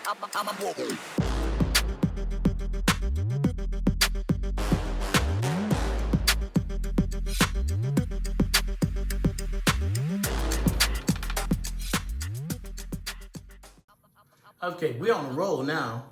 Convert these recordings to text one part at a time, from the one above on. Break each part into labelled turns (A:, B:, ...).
A: Okay, we're on the roll now.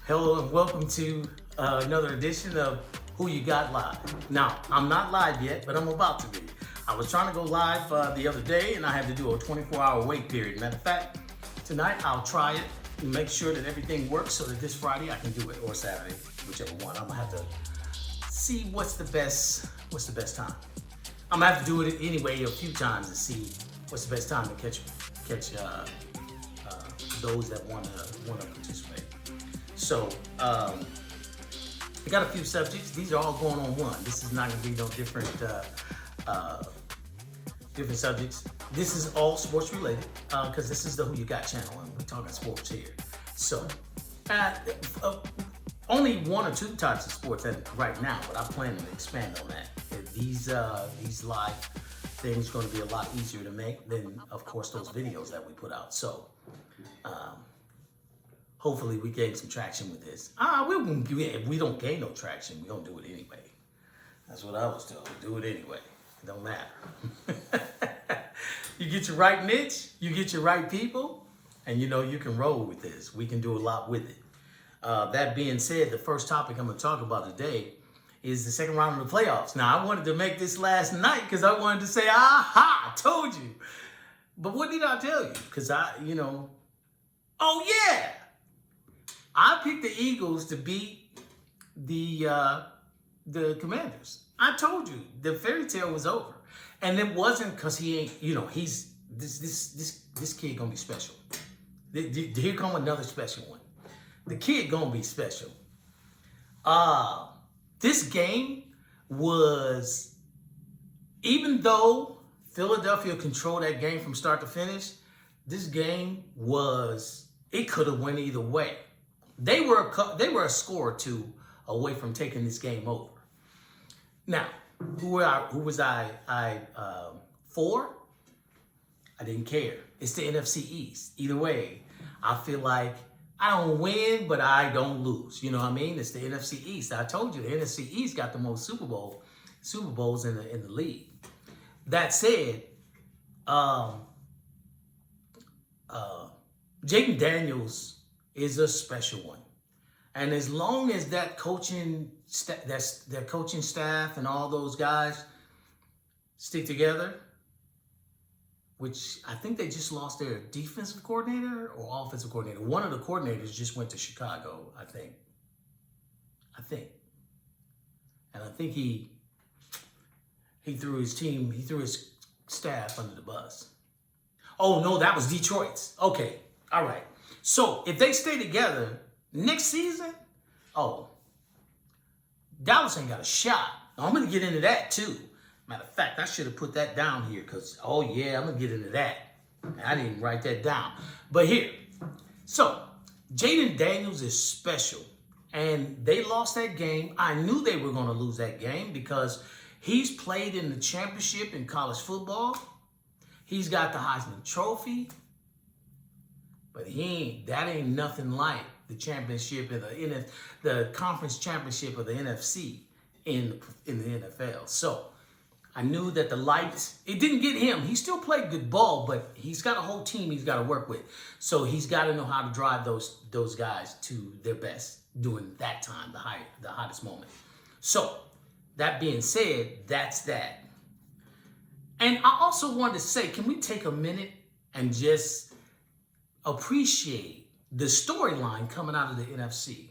A: Hello and welcome to another edition of Who You Got Live. Now, I'm not live yet, but I'm about to be. I was trying to go live the other day and I had to do a 24-hour wait period. Matter of fact, tonight I'll try it and make sure that everything works so that this Friday I can do it, or Saturday, whichever one. I'm gonna have to see what's the best time. I'm gonna have to do it anyway a few times and see what's the best time to catch those that want to participate. So I got a few subjects. These are all going on one. This is not going to be no different subjects. This is all sports related because this is the Who You Got channel and we're talking sports here. So only one or two types of sports right now, but I plan to expand on that. These live things are going to be a lot easier to make than, of course, those videos that we put out. So hopefully we gain some traction with this. If we don't gain no traction, we're going to do it anyway. That's what I was told. Do it anyway. It don't matter. You get your right niche, you get your right people, and you can roll with this. We can do a lot with it. That being said, the first topic I'm going to talk about today is the second round of the playoffs. Now, I wanted to make this last night because I wanted to say, aha, I told you. But what did I tell you? Because oh yeah, I picked the Eagles to beat the Commanders. I told you the fairy tale was over, and it wasn't because he ain't. He's this kid gonna be special. Here come another special one. The kid gonna be special. This game was, even though Philadelphia controlled that game from start to finish, this game it could have went either way. They were a score or two away from taking this game over. Now, who was I for? I didn't care. It's the NFC East. Either way, I feel like I don't win, but I don't lose. You know what I mean? It's the NFC East. I told you the NFC East got the most Super Bowls in the league. That said, Jaden Daniels is a special one, and as long as that coaching staff and all those guys stick together, which I think they just lost their defensive coordinator or offensive coordinator. One of the coordinators just went to Chicago, I think, and I think he threw his staff under the bus. Oh no, that was Detroit's. Okay, all right. So if they stay together next season, Dallas ain't got a shot. I'm gonna get into that too. Matter of fact, I should have put that down here because, I'm gonna get into that. I didn't even write that down. But here, so Jaden Daniels is special, and they lost that game. I knew they were gonna lose that game because he's played in the championship in college football. He's got the Heisman Trophy, but that ain't nothing like the championship of the conference championship of the NFC in the NFL. So I knew that the lights, it didn't get him. He still played good ball, but he's got a whole team he's got to work with. So he's got to know how to drive those guys to their best during that time, the hottest moment. So that being said, that's that. And I also wanted to say, can we take a minute and just appreciate the storyline coming out of the NFC?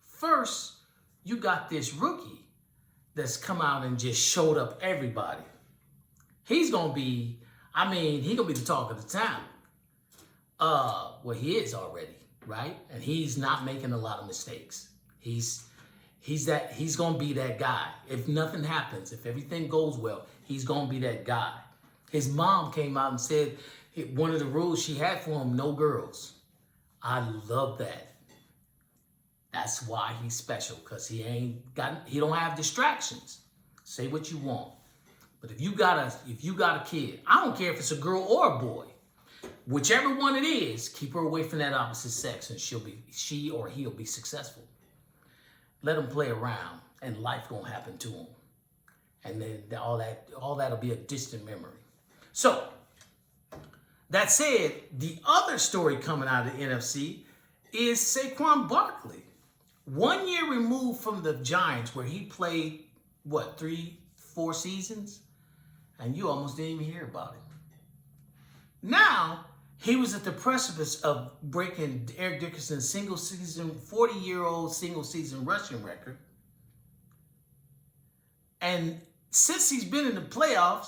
A: First, you got this rookie that's come out and just showed up everybody. He's going to be, he's going to be the talk of the town. Well, he is already, right? And he's not making a lot of mistakes. He's going to be that guy. If nothing happens, if everything goes well, he's going to be that guy. His mom came out and said one of the rules she had for him, no girls. I love that. That's why he's special, because he don't have distractions. Say what you want. But if you got a kid, I don't care if it's a girl or a boy, whichever one it is, keep her away from that opposite sex and she or he'll be successful. Let them play around and life gonna happen to them. And then all that'll be a distant memory. So, that said, the other story coming out of the NFC is Saquon Barkley. 1 year removed from the Giants where he played, 3-4 seasons? And you almost didn't even hear about it. Now, he was at the precipice of breaking Eric Dickerson's 40-year-old single-season rushing record. And since he's been in the playoffs,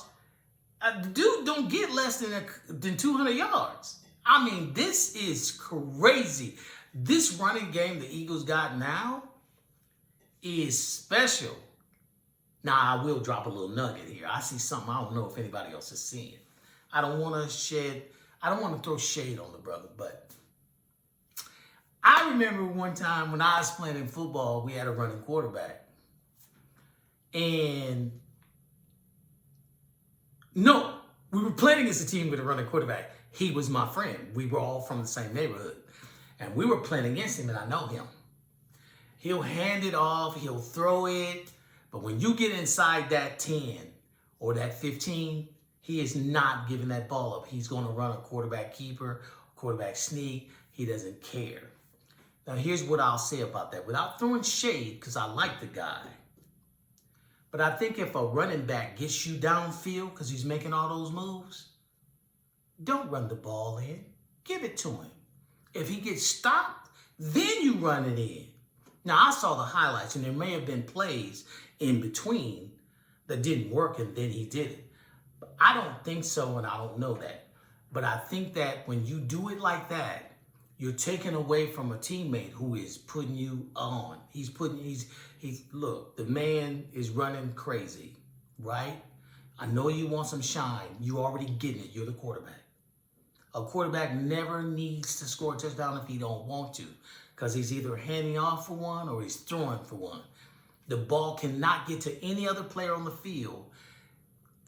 A: the dude don't get less than 200 yards. I mean, this is crazy. This running game the Eagles got now is special. Now, I will drop a little nugget here. I see something I don't know if anybody else is seeing. I don't want to throw shade on the brother, but I remember one time when I was playing in football, we had a running quarterback. And no, we were playing against a team with a running quarterback. He was my friend. We were all from the same neighborhood. And we were playing against him, and I know him. He'll hand it off. He'll throw it. But when you get inside that 10 or that 15, he is not giving that ball up. He's going to run a quarterback keeper, quarterback sneak. He doesn't care. Now, here's what I'll say about that. Without throwing shade, because I like the guy. But I think if a running back gets you downfield because he's making all those moves, don't run the ball in. Give it to him. If he gets stopped, then you run it in. Now, I saw the highlights, and there may have been plays in between that didn't work, and then he did it. But I don't think so, and I don't know that. But I think that when you do it like that, you're taking away from a teammate who is putting you on. Look, the man is running crazy, right? I know you want some shine. You already getting it. You're the quarterback. A quarterback never needs to score a touchdown if he don't want to, because he's either handing off for one or he's throwing for one. The ball cannot get to any other player on the field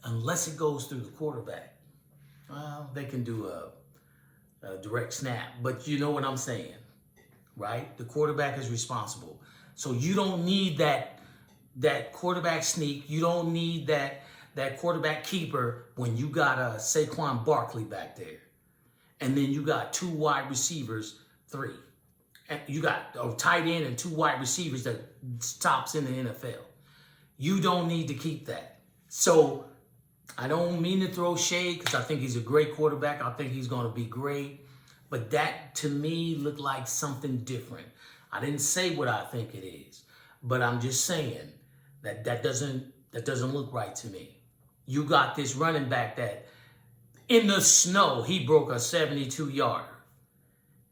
A: unless it goes through the quarterback. Well, they can do a direct snap, but you know what I'm saying, right? The quarterback is responsible. So you don't need that quarterback sneak. You don't need that quarterback keeper when you got a Saquon Barkley back there. And then you got 2 wide receivers, 3. And you got a tight end and 2 wide receivers that tops in the NFL. You don't need to keep that. So I don't mean to throw shade because I think he's a great quarterback. I think he's going to be great. But that, to me, looked like something different. I didn't say what I think it is. But I'm just saying that doesn't look right to me. You got this running back that in the snow, he broke a 72-yarder.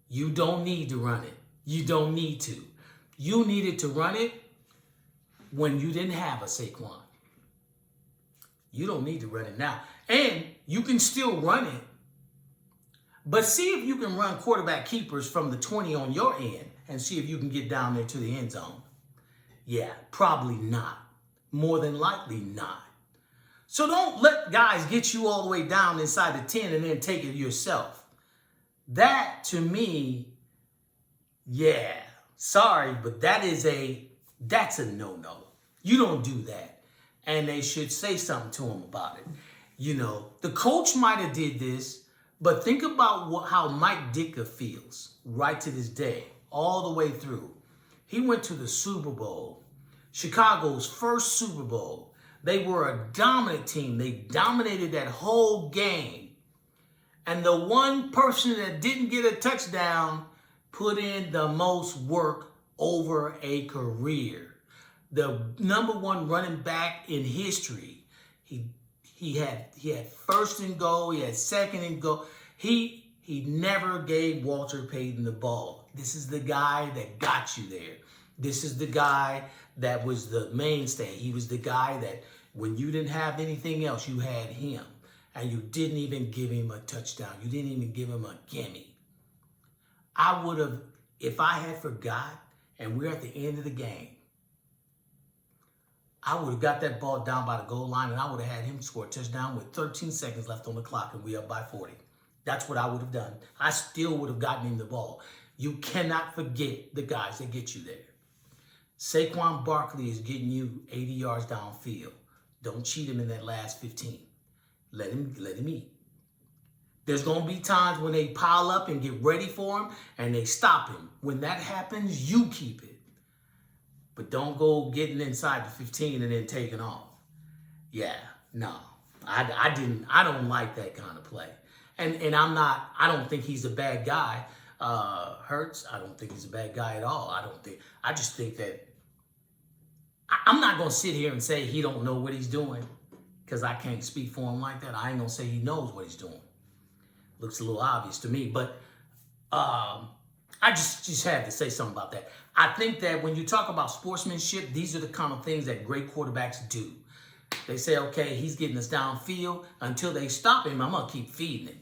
A: You don't need to run it. You don't need to. You needed to run it when you didn't have a Saquon. You don't need to run it now. And you can still run it. But see if you can run quarterback keepers from the 20 on your end and see if you can get down there to the end zone. Yeah, probably not. More than likely not. So don't let guys get you all the way down inside the 10 and then take it yourself. That, to me, yeah, sorry, but that's a no-no. You don't do that. And they should say something to him about it. You know, the coach might have did this, but think about how Mike Ditka feels right to this day, all the way through. He went to the Super Bowl, Chicago's first Super Bowl. They were a dominant team. They dominated that whole game. And the one person that didn't get a touchdown put in the most work over a career. The #1 running back in history. He had first and goal. He had second and goal. He never gave Walter Payton the ball. This is the guy that got you there. This is the guy that was the mainstay. He was the guy that when you didn't have anything else, you had him. And you didn't even give him a touchdown. You didn't even give him a gimme. I would have, if I had forgot and we're at the end of the game, I would have got that ball down by the goal line and I would have had him score a touchdown with 13 seconds left on the clock and we up by 40. That's what I would have done. I still would have gotten him the ball. You cannot forget the guys that get you there. Saquon Barkley is getting you 80 yards downfield. Don't cheat him in that last 15. Let him eat. There's going to be times when they pile up and get ready for him and they stop him. When that happens, you keep it. But don't go getting inside the 15 and then taking off. Yeah, no. I don't like that kind of play. And I don't think he's a bad guy. Hurts, I don't think he's a bad guy at all. I just think that I'm not going to sit here and say he don't know what he's doing because I can't speak for him like that. I ain't going to say he knows what he's doing. Looks a little obvious to me, but I just had to say something about that. I think that when you talk about sportsmanship, these are the kind of things that great quarterbacks do. They say, okay, he's getting us downfield. Until they stop him, I'm going to keep feeding him.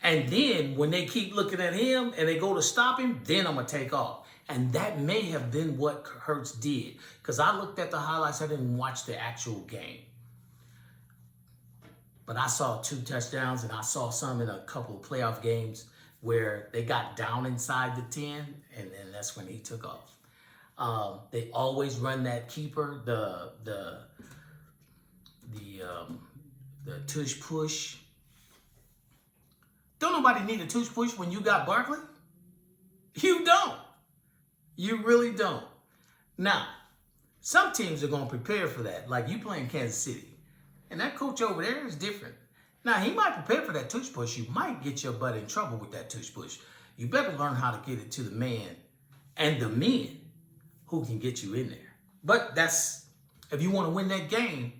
A: And then when they keep looking at him and they go to stop him, then I'm going to take off. And that may have been what Hurts did. Because I looked at the highlights. I didn't watch the actual game. But I saw 2 touchdowns, and I saw some in a couple of playoff games where they got down inside the 10, and then that's when he took off. They always run that keeper, the tush push. Don't nobody need a tush push when you got Barkley. You don't. You really don't. Now, some teams are going to prepare for that. Like you playing Kansas City. And that coach over there is different. Now, he might prepare for that tush push. You might get your butt in trouble with that tush push. You better learn how to get it to the man and the men who can get you in there. But if you want to win that game,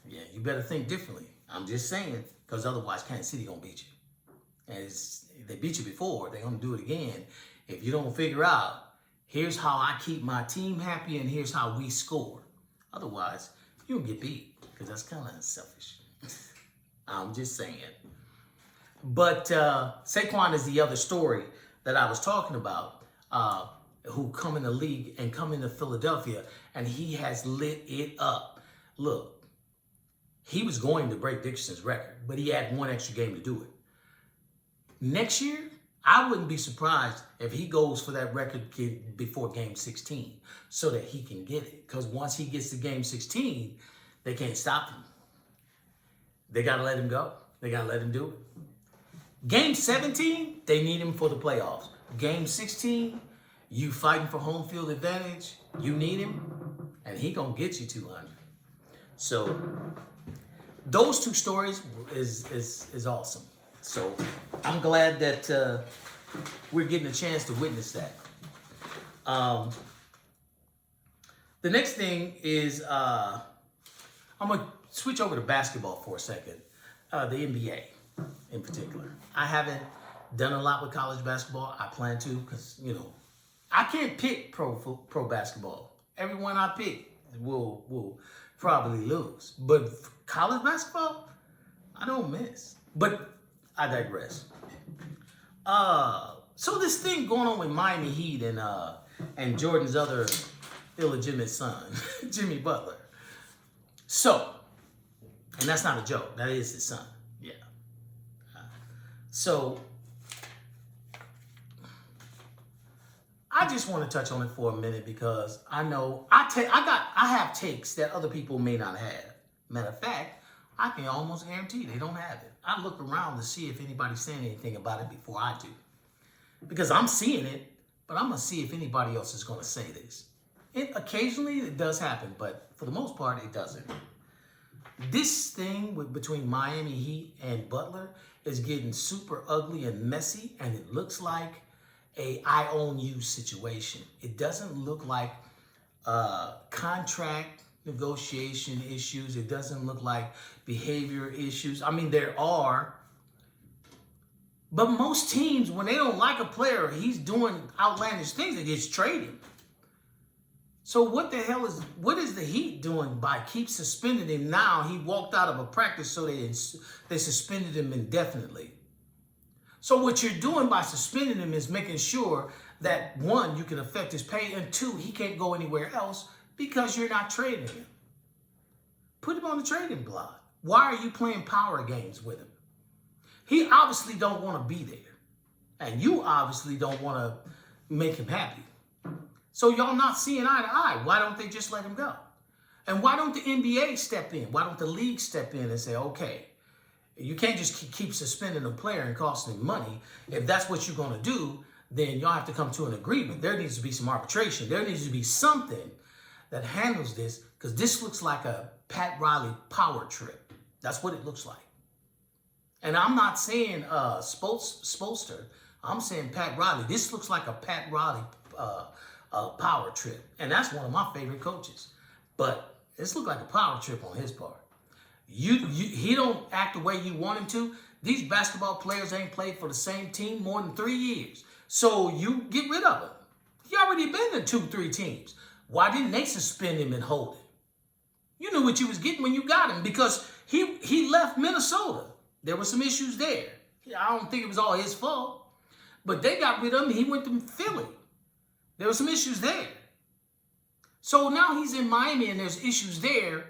A: yeah, you better think differently. I'm just saying, because otherwise Kansas City going to beat you. And they beat you before, they're going to do it again. If you don't figure out, here's how I keep my team happy and here's how we score. Otherwise, you'll get beat. Because that's kind of selfish. I'm just saying. But Saquon is the other story that I was talking about, who come in the league and come into Philadelphia, and he has lit it up. Look, he was going to break Dickerson's record, but he had 1 extra game to do it. Next year, I wouldn't be surprised if he goes for that record before game 16 so that he can get it. Because once he gets to game 16, they can't stop him. They got to let him go. They got to let him do it. Game 17, they need him for the playoffs. Game 16, you fighting for home field advantage. You need him, and he going to get you 200. So those 2 stories is awesome. So I'm glad that we're getting a chance to witness that. The next thing is... I'm going to switch over to basketball for a second, the NBA in particular. I haven't done a lot with college basketball. I plan to because, I can't pick pro basketball. Everyone I pick will probably lose. But college basketball, I don't miss. But I digress. So this thing going on with Miami Heat and Jordan's other illegitimate son, Jimmy Butler. So, and that's not a joke. That is his son. Yeah. So, I just want to touch on it for a minute because I know I have takes that other people may not have. Matter of fact, I can almost guarantee they don't have it. I look around to see if anybody's saying anything about it before I do. Because I'm seeing it, but I'm going to see if anybody else is going to say this. Occasionally it does happen, but for the most part it doesn't. This thing between Miami Heat and Butler is getting super ugly and messy, and it looks like a I own you situation. It doesn't look like contract negotiation issues. It doesn't look like behavior issues. I mean, there are, but most teams, when they don't like a player, he's doing outlandish things, they just trade him. So what is the Heat doing by keep suspending him now? He walked out of a practice, so they suspended him indefinitely. So what you're doing by suspending him is making sure that, 1, you can affect his pay, and 2, he can't go anywhere else because you're not trading him. Put him on the trading block. Why are you playing power games with him? He obviously don't want to be there. And you obviously don't want to make him happy. So y'all not seeing eye to eye. Why don't they just let him go? And why don't the NBA step in? Why don't the league step in and say, okay, you can't just keep suspending a player and costing him money. If that's what you're going to do, then y'all have to come to an agreement. There needs to be some arbitration. There needs to be something that handles this, because this looks like a Pat Riley power trip. That's what it looks like. And I'm not saying Spolster. I'm saying Pat Riley. This looks like a Pat Riley power trip. And that's one of my favorite coaches. But this looks like a power trip on his part. He don't act the way you want him to. These basketball players ain't played for the same team more than 3 years. So you get rid of him. He already been in 2-3 teams. Why didn't they suspend him and hold him? You knew what you was getting when you got him, because he left Minnesota. There were some issues there. I don't think it was all his fault. But they got rid of him. He went to Philly. There were some issues there. So now he's in Miami and there's issues there.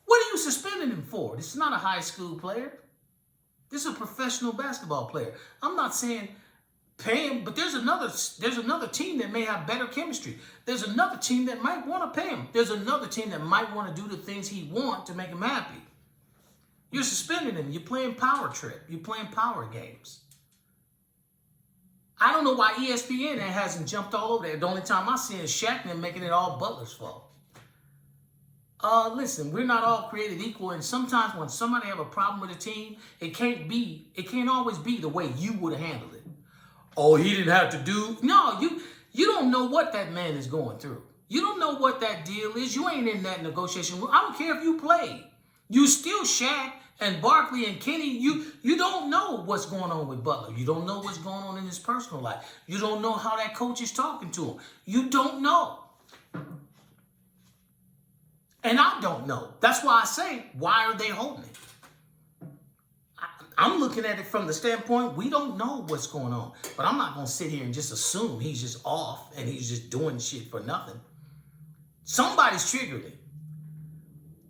A: What are you suspending him for? This is not a high school player. This is a professional basketball player. I'm not saying pay him, but there's another team that may have better chemistry. There's another team that might want to pay him. There's another team that might want to do the things he wants to make him happy. You're suspending him. You're playing power trip. You're playing power games. I don't know why ESPN hasn't jumped all over there. The only time I see is Shaq and making it all Butler's fault. Listen, we're not all created equal, and sometimes when somebody have a problem with a team, it can't always be the way you would have handled it. Oh, he didn't have to do. No, you don't know what that man is going through. You don't know what that deal is. You ain't in that negotiation room. I don't care if you played. You still Shaq and Barkley and Kenny. You don't know what's going on with Butler. You don't know what's going on in his personal life. You don't know how that coach is talking to him. You don't know. And I don't know. That's why I say, why are they holding it? I'm looking at it from the standpoint, we don't know what's going on. But I'm not going to sit here and just assume he's just off and he's just doing shit for nothing. Somebody's triggered it.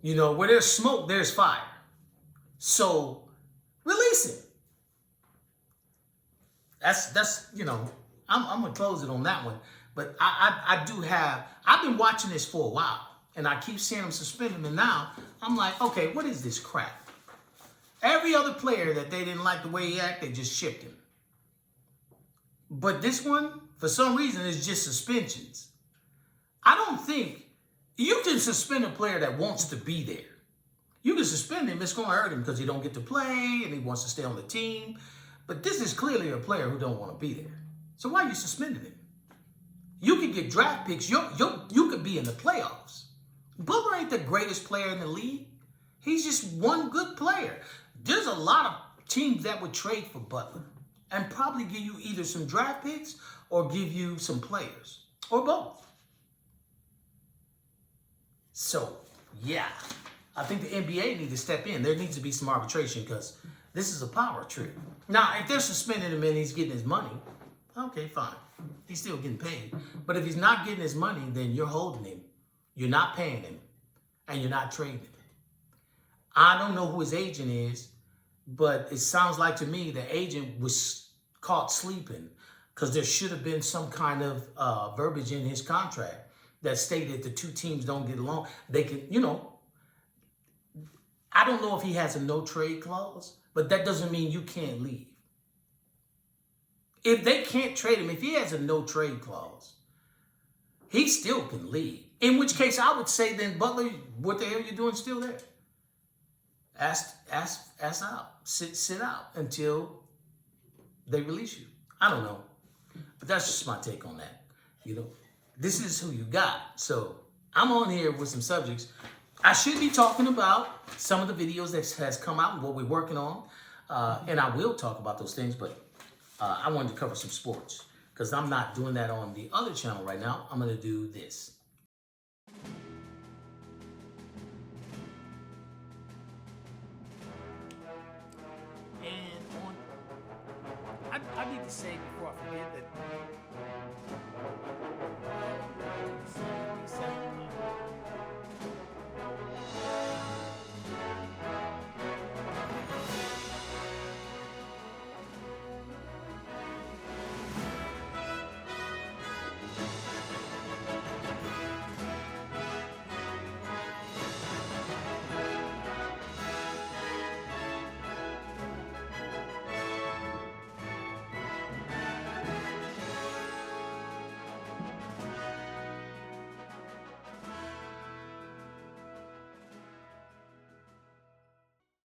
A: You know, where there's smoke, there's fire. So, release it. That's you know, I'm going to close it on that one. But I've been watching this for a while. And I keep seeing them suspend him. And now I'm like, okay, what is this crap? Every other player that they didn't like the way he acted, they just shipped him. But this one, for some reason, is just suspensions. I don't think you can suspend a player that wants to be there. You can suspend him. It's going to hurt him because he don't get to play and he wants to stay on the team. But this is clearly a player who don't want to be there. So why are you suspending him? You could get draft picks. You could be in the playoffs. Butler ain't the greatest player in the league. He's just one good player. There's a lot of teams that would trade for Butler and probably give you either some draft picks or give you some players or both. So, yeah, I think the NBA needs to step in. There needs to be some arbitration because this is a power trip. Now, if they're suspending him and he's getting his money, okay, fine. He's still getting paid. But if he's not getting his money, then you're holding him. You're not paying him, and you're not trading him. I don't know who his agent is, but it sounds like to me the agent was caught sleeping because there should have been some kind of verbiage in his contract that stated the two teams don't get along. They can, you know, I don't know if he has a no trade clause, but that doesn't mean you can't leave. If they can't trade him, if he has a no trade clause, he still can leave. In which case, I would say then, Butler, what the hell are you doing still there? Ask out. Sit out until they release you. I don't know. But that's just my take on that. You know, this is who you got. So I'm on here with some subjects. I should be talking about some of the videos that has come out and what we're working on. And I will talk about those things, but I wanted to cover some sports because I'm not doing that on the other channel right now. I'm going to do this. I need to say before I forget that